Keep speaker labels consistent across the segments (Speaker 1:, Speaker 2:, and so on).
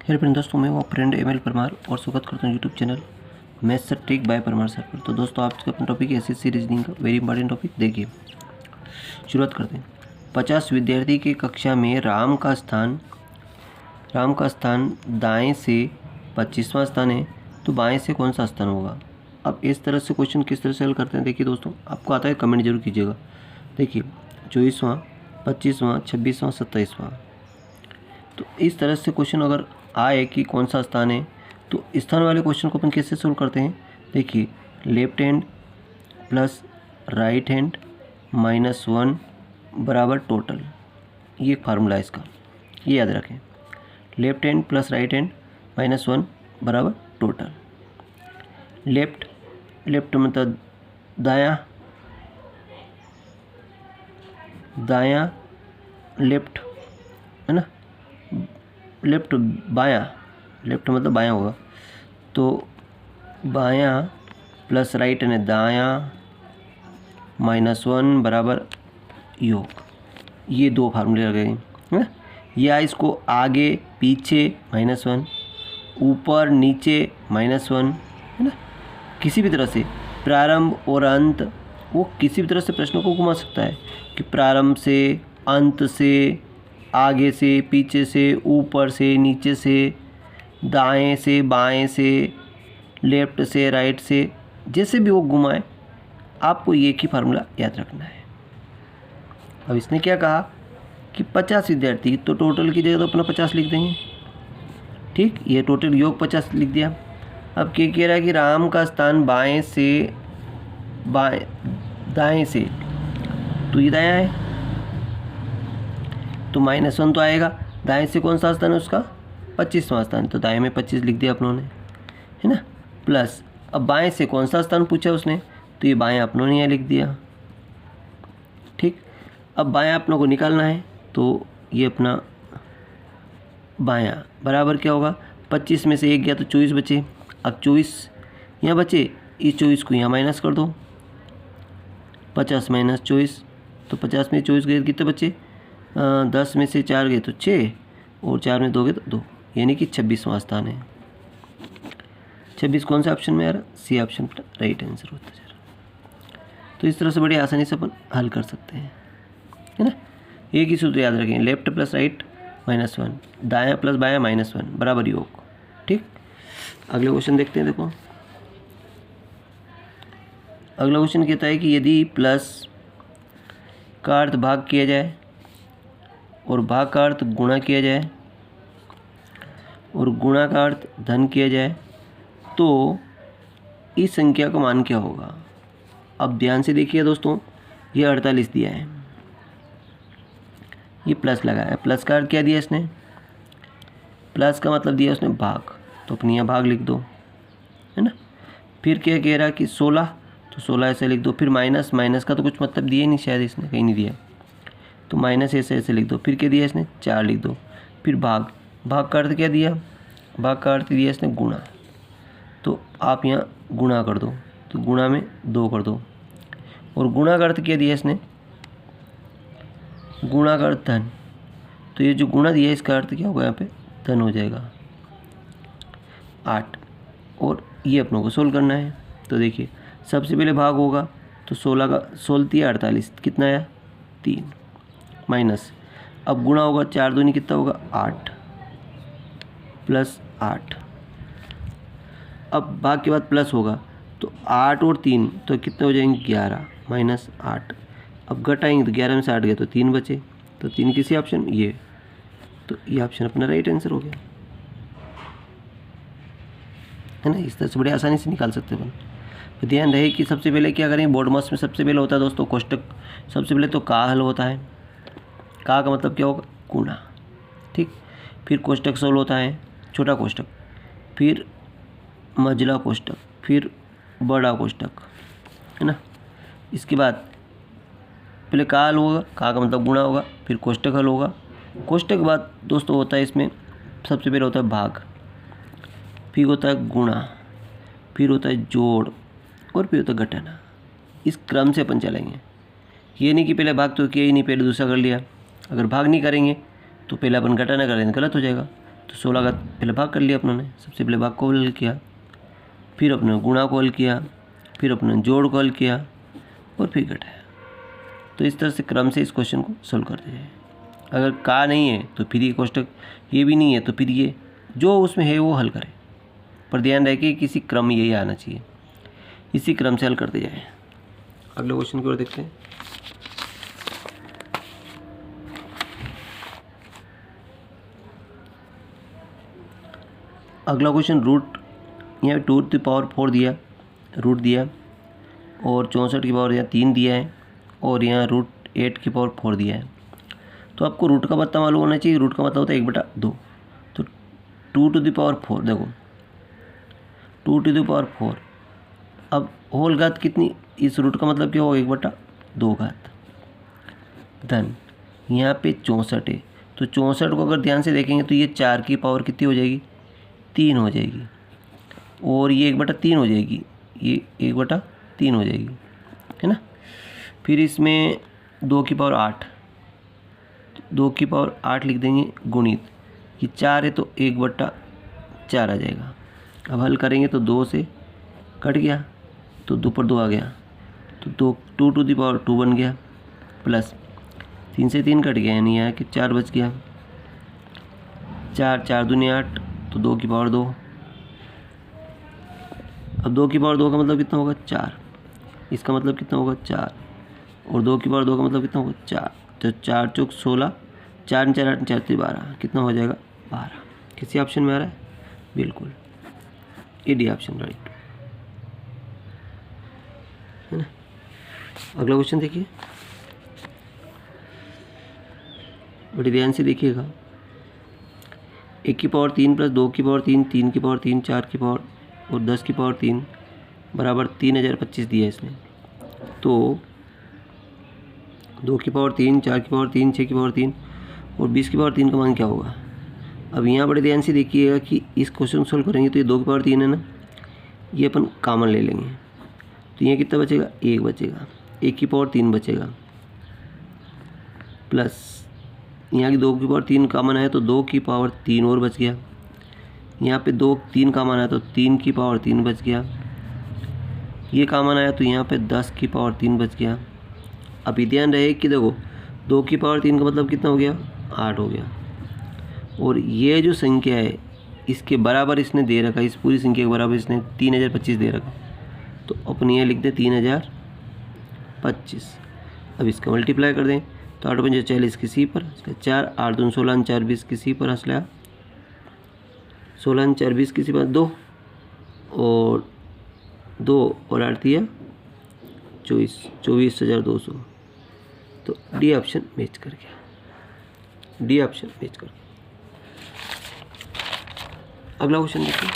Speaker 1: Hello friend, दोस्तों मैं वो फ्रेंड एम एल परमार और स्वागत करता हूँ YouTube channel maths sir trick bye Parmar sir पर। तो दोस्तों आज का अपना टॉपिक है एसएससी रीजनिंग का वेरी इंपॉर्टेंट टॉपिक। देखिए शुरुआत करते हैं। 50 विद्यार्थी की कक्षा में राम का स्थान दाएं से 25वां स्थान है, तो बाएं से कौन सा स्थान होगा। अब इस तरह से क्वेश्चन किस तरह से हल करते हैं, देखिए दोस्तों आपको आता है कमेंट जरूर कीजिएगा। देखिए 24वां, 25वां, 26वां, 27वां, तो इस तरह से क्वेश्चन अगर आए कि कौन सा स्थान है, तो स्थान वाले क्वेश्चन को अपन कैसे सोल्व करते हैं। देखिए left hand plus right hand -1 बराबर टोटल, ये एक फार्मूला है इसका, ये याद रखें। Left hand plus right hand -1 बराबर टोटल। लेफ्ट मतलब दायां लेफ्ट है ना, लेफ्ट बायां, लेफ्ट मतलब बायां होगा, तो बायां प्लस राइट यानी दायां -1 बराबर योग, ये दो फार्मूले लगे हैं ना। या इसको आगे पीछे -1, ऊपर नीचे -1 है ना। किसी भी तरह से प्रारंभ और अंत, वो किसी भी तरह से प्रश्नों को घुमा सकता है कि प्रारंभ से, अंत से, आगे से, पीछे से, ऊपर से, नीचे से, दाएं से, बाएं से, लेफ्ट से, राइट से, जैसे भी वो घुमाए आपको ये ही फार्मूला याद रखना है। अब इसने क्या कहा कि 50 विद्यार्थी, तो टोटल की जगह तो अपना 50 लिख देंगे, ठीक। ये टोटल योग 50 लिख दिया। अब क्या कह रहा है कि राम का स्थान दाएं से, तो ये दायां है तो -1 तो आएगा। दाएं से कौन सा स्थान है उसका, 25वां स्थान, तो दाएं में 25 लिख दिया अपनों ने, है ना। प्लस अब बाएं से कौन सा स्थान पूछा उसने, तो ये बाएं अपनों ने यहाँ लिख दिया, ठीक। अब बायां अपनों को निकालना है, तो ये अपना बायां बराबर क्या होगा, 25 में से 1 गया तो 24 बचे। अब 24 यहाँ बचे, इस 24 को यहाँ माइनस कर दो, 50 - 24, तो 50 में 24 गए कितने बचे, 10 में से 4 गए तो 6, और 4 में 2 गए तो 2, यानी कि 26वां स्थान है। 26 कौन सा ऑप्शन में आ रहा, सी ऑप्शन पर राइट आंसर होता जा रहा। तो इस तरह से बड़ी आसानी से अपन हल कर सकते हैं, है ना। एक ही सूत्र याद रखें, लेफ्ट प्लस राइट -1, दायां प्लस बायां -1 बराबर योग, ठीक। अगले क्वेश्चन देखते हैं। देखो अगला क्वेश्चन कहता है कि यदि प्लस का अर्थ भाग किया जाए और भाग का अर्थ गुणा किया जाए और गुणा का अर्थ धन किया जाए, तो इस संख्या का मान क्या होगा। अब ध्यान से देखिए दोस्तों, ये 48 दिया है, ये प्लस लगा है। प्लस का अर्थ क्या दिया इसने, प्लस का मतलब दिया उसने भाग, तो अपनी यहाँ भाग लिख दो, है ना। फिर क्या कह रहा है कि 16, तो 16 ऐसे लिख दो। फिर माइनस का तो कुछ मतलब दिया ही नहीं, शायद इसने कहीं नहीं दिया, तो माइनस ऐसे लिख दो। फिर क्या दिया इसने, 4 लिख दो। फिर भाग का अर्थ क्या दिया, भाग का अर्थ दिया इसने गुणा, तो आप यहाँ गुणा कर दो, तो गुणा में 2 कर दो। और गुणा का अर्थ क्या दिया इसने, गुणा का अर्थ धन, तो ये जो गुणा दिया इसका अर्थ क्या होगा, यहाँ पे धन हो जाएगा 8। और ये अपनों को सोल्व करना है। तो देखिए सबसे पहले भाग होगा, तो 16 का 16 × 48 कितना आया, 3, माइनस। अब गुणा होगा, 4 दूनी कितना होगा, 8 प्लस 8। अब भाग के बाद प्लस होगा, तो 8 और 3 तो कितने हो जाएंगे, 11 -8। अब घटाएंगे तो 11 में से 8 गए तो 3 बचे, तो 3 किसी ऑप्शन ये, तो ये ऑप्शन अपना राइट आंसर हो गया, है ना। इस तरह से बड़े आसानी से निकाल सकते हैं अपन। तो ध्यान रहे कि सबसे पहले क्या करें, बोर्ड मास में सबसे पहले होता है दोस्तों कोष्टक। सबसे पहले तो का हल होता है, का मतलब क्या होगा, गुणा, ठीक। फिर कोष्टक सोल्व होता है, छोटा कोष्टक, फिर मझला कोष्टक, फिर बड़ा कोष्टक, है ना। इसके बाद पहले का हल होगा, का मतलब गुणा होगा, फिर कोष्टक हल होगा। कोष्टक के बाद दोस्तों होता है इसमें सबसे पहले होता है भाग, फिर होता है गुणा, फिर होता है जोड़, और फिर होता है घटाना। इस क्रम से अपन चलेंगे, ये नहीं कि पहले भाग तो किया ही नहीं, पहले दूसरा कर लिया। अगर भाग नहीं करेंगे तो पहले अपन घटाना करेंगे, गलत हो जाएगा। तो 16 का पहले भाग कर लिया अपनों ने, सबसे पहले भाग को हल किया, फिर अपने गुणा को हल किया, फिर अपने जोड़ को हल किया और फिर घटाया। तो इस तरह से क्रम से इस क्वेश्चन को सोल्व करते हैं। अगर का नहीं है तो फिर ये कोष्टक, ये भी नहीं है तो फिर ये जो उसमें है वो हल करें, पर ध्यान रहे कि किसी क्रम यही आना चाहिए, इसी क्रम से हल करते जाएं। अगले क्वेश्चन की ओर देखते हैं। अगला क्वेश्चन रूट, यहाँ 2⁴ दिया, रूट दिया, और 64 की पावर यहाँ 3 दिया है, और यहाँ √8⁴ दिया है। तो आपको रूट का पता मालूम होना चाहिए। रूट का मतलब होता है 1/2। तो 2⁴ देखो 2⁴ अब होल घात कितनी, इस रूट का मतलब क्या होगा 1/2 घात धन यहाँ पे 64 है। तो 64 को अगर ध्यान से देखेंगे तो ये 4 की पावर कितनी हो जाएगी, 3 हो जाएगी, और ये 1/3 हो जाएगी, ये 1/3 हो जाएगी, है ना। फिर इसमें 2 की पावर 8, 2 की पावर 8 लिख देंगे गुणित, ये 4 है तो 1/4 आ जाएगा। अब हल करेंगे तो 2 से कट गया तो 2 पर 2 आ गया, तो 2 बन गया, प्लस 3 से 3 कट गया, यानी यहाँ कि 4 बच गया। 4 दूनी 8, तो 2 की पावर 2। अब 2 की पावर 2 का मतलब कितना होगा 4, इसका मतलब कितना होगा 4, और 2 की पावर 2 का मतलब कितना होगा 4। तो 4 चौक 16, 4 4 8 4 12, कितना हो जाएगा 12। किसी ऑप्शन में आ रहा है, बिल्कुल ये डी ऑप्शन राइट है ना। अगला क्वेश्चन देखिए, बड़ी ध्यान से देखिएगा। 1 की पावर 3 प्लस 2 की पावर 3, 3 की पावर 3, 4 की पावर और 10 की पावर 3 बराबर 3025 दिया है इसने। तो 2 की पावर 3, 4 की पावर 3, 6 की पावर 3 और 20 की पावर 3 का मान क्या होगा। अब यहाँ बड़े ध्यान से देखिएगा कि इस क्वेश्चन सोल्व करेंगे तो ये 2 की पावर 3 है ना, ये अपन कॉमन ले लेंगे, तो यहाँ कितना बचेगा 1 बचेगा, 1 की पावर 3 बचेगा, प्लस यहाँ की 2 की पावर 3 कॉमन आया तो 2 की पावर 3 और बच गया, यहाँ पे 3 कॉमन आया तो 3 की पावर 3 बच गया, ये कॉमन आया तो यहाँ पे 10 की पावर 3 बच गया। अभी ध्यान रहे कि देखो 2 की पावर 3 का मतलब कितना हो गया 8 हो गया, और ये जो संख्या है इसके बराबर इसने दे रखा, इस पूरी संख्या के बराबर इसने 3025 दे रखा, तो अपने यहाँ लिख दें 3025। अब इसका मल्टीप्लाई कर दें तो 8 पंजे 40 किसी पर 4, 8 दूनी 16, 4 20 किसी पर हंस लिया, 16 4 20 किसी पर 2 और 8 दिया 24,200। तो डी ऑप्शन मैच कर गया, डी ऑप्शन मैच कर गया। अगला क्वेश्चन देखिए,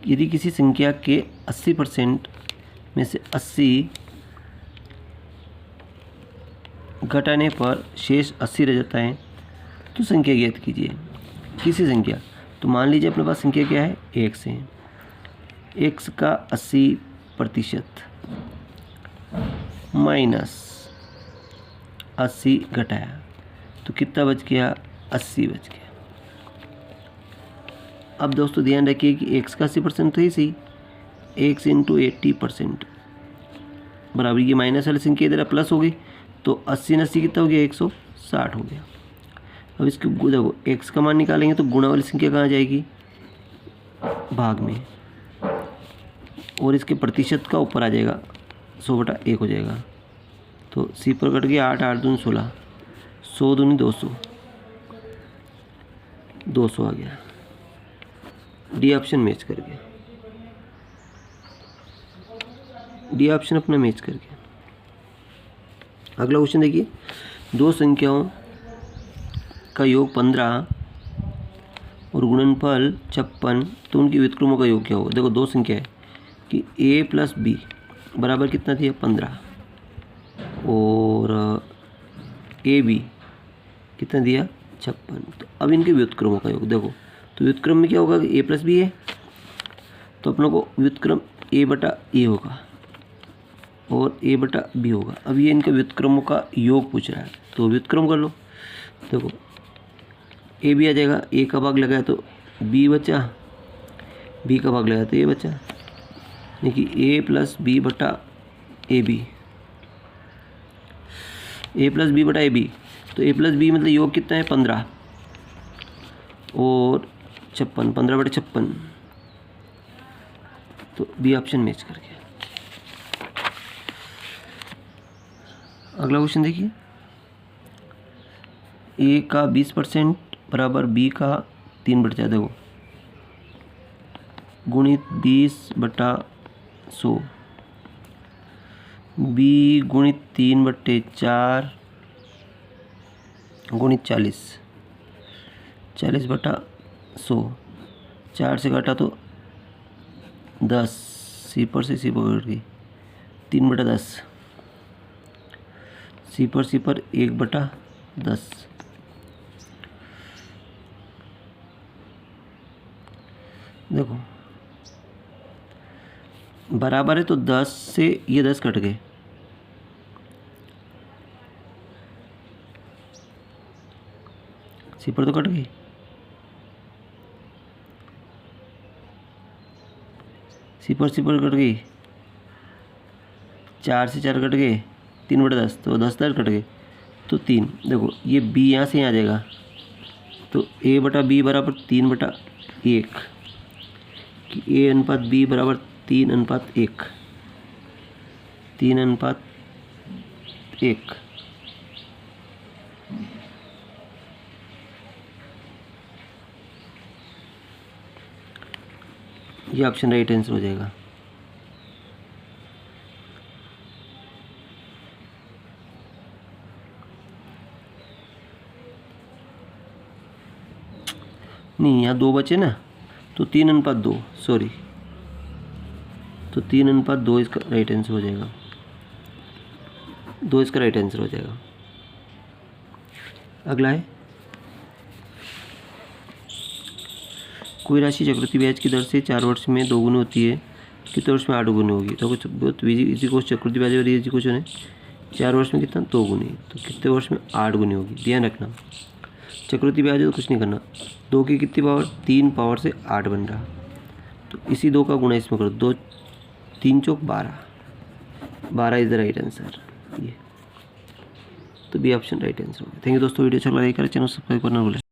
Speaker 1: यदि किसी संख्या के 80% में से 80 घटाने पर शेष 80 रह जाता है तो संख्या ज्ञात कीजिए। किसी संख्या, तो मान लीजिए अपने पास संख्या क्या है x है, x का 80% माइनस 80 घटाया तो कितना बच गया 80 बच गया। अब दोस्तों ध्यान रखिए कि x का 80% तो ही सही, x इंटू 80% बराबर ये माइनस वाली संख्या इधर प्लस हो गई, तो 80 80 कितना हो गया 160 हो गया। अब इसके देखो x का मान निकालेंगे तो गुणा वाली संख्या कहाँ जाएगी भाग में, और इसके प्रतिशत का ऊपर आ जाएगा 100/1 हो जाएगा, तो सी पर कट गया 8 8 दूनी 16, 100 दूनी 200, 200 आ गया। डी ऑप्शन मैच कर गया, डी ऑप्शन अपना मैच कर गया। अगला क्वेश्चन देखिए, दो संख्याओं का योग 15 और गुणनफल 56, तो उनकी व्युत्क्रमों का योग क्या होगा। देखो दो संख्या है कि a प्लस बी बराबर कितना दिया 15 और ए बी कितना दिया 56, तो अब इनके व्युत्क्रमों का योग देखो, तो व्युत्क्रम में क्या होगा कि a प्लस बी है, तो अपनों को व्युत्क्रम a/a होगा, और ए बटा बी होगा। अब ये इनके व्युत्क्रमों का योग पूछ रहा है, तो व्युत्क्रम कर लो। देखो ए बी आ जाएगा, ए का भाग लगाया तो बी बचा, बी का भाग लगाया तो ए बचा। देखिए ए प्लस बी बटा A B, A plus B बटा ए बी, तो ए प्लस बी मतलब योग कितना है 15 और 56, 15 बटे 56, तो बी ऑप्शन मैच कर गया। अगला क्वेश्चन देखिए, ए का 20% बराबर बी का 3/4, देखो गुणित 20/100, बी गुणित 3/4 गुणित 40, 40/100, 4 से काटा तो 10, सी पर से सी पकड़ गई, 3/10, सी पर 1/10, देखो बराबर है तो 10 से ये 10 कट गए, सी पर तो कट गई, सी पर कट गई, 4 से 4 कट गए, 3/10, तो 10 कट गए, तो 3। देखो ये बी यहाँ से यहाँ आ जाएगा, तो ए बटा बी बराबर 3/1, कि ए अनुपात बी बराबर 3:1, 3:1, ये ऑप्शन राइट आंसर हो जाएगा। नहीं, यहाँ 2 बचे ना, तो 3:2, सॉरी, तो 3:2 इसका राइट आंसर हो जाएगा, 2 इसका राइट आंसर हो जाएगा। अगला है, कोई राशि चक्रवृद्धि ब्याज की दर से 4 वर्ष में 2 गुनी होती है, कितने वर्ष में 8 गुनी होगी। तो कुछ बहुत इजी क्वेश्चन, चक्रवृद्धि ब्याज और इजी क्वेश्चन है। 4 वर्ष में कितना 2 गुनी, तो कितने वर्ष में 8 गुनी होगी, ध्यान रखना। चक्रवृद्धि ब्याज है तो कुछ नहीं करना, 2 की कितनी पावर, 3 पावर से 8 बन रहा, तो इसी 2 का गुणा इसमें करो, 2 3 चौक 12, 12 इज द राइट आंसर, ये तो बी ऑप्शन राइट आंसर होगा। थैंक यू दोस्तों, वीडियो अच्छा लगा लाइक करें, चैनल सब्सक्राइब करना भूलें।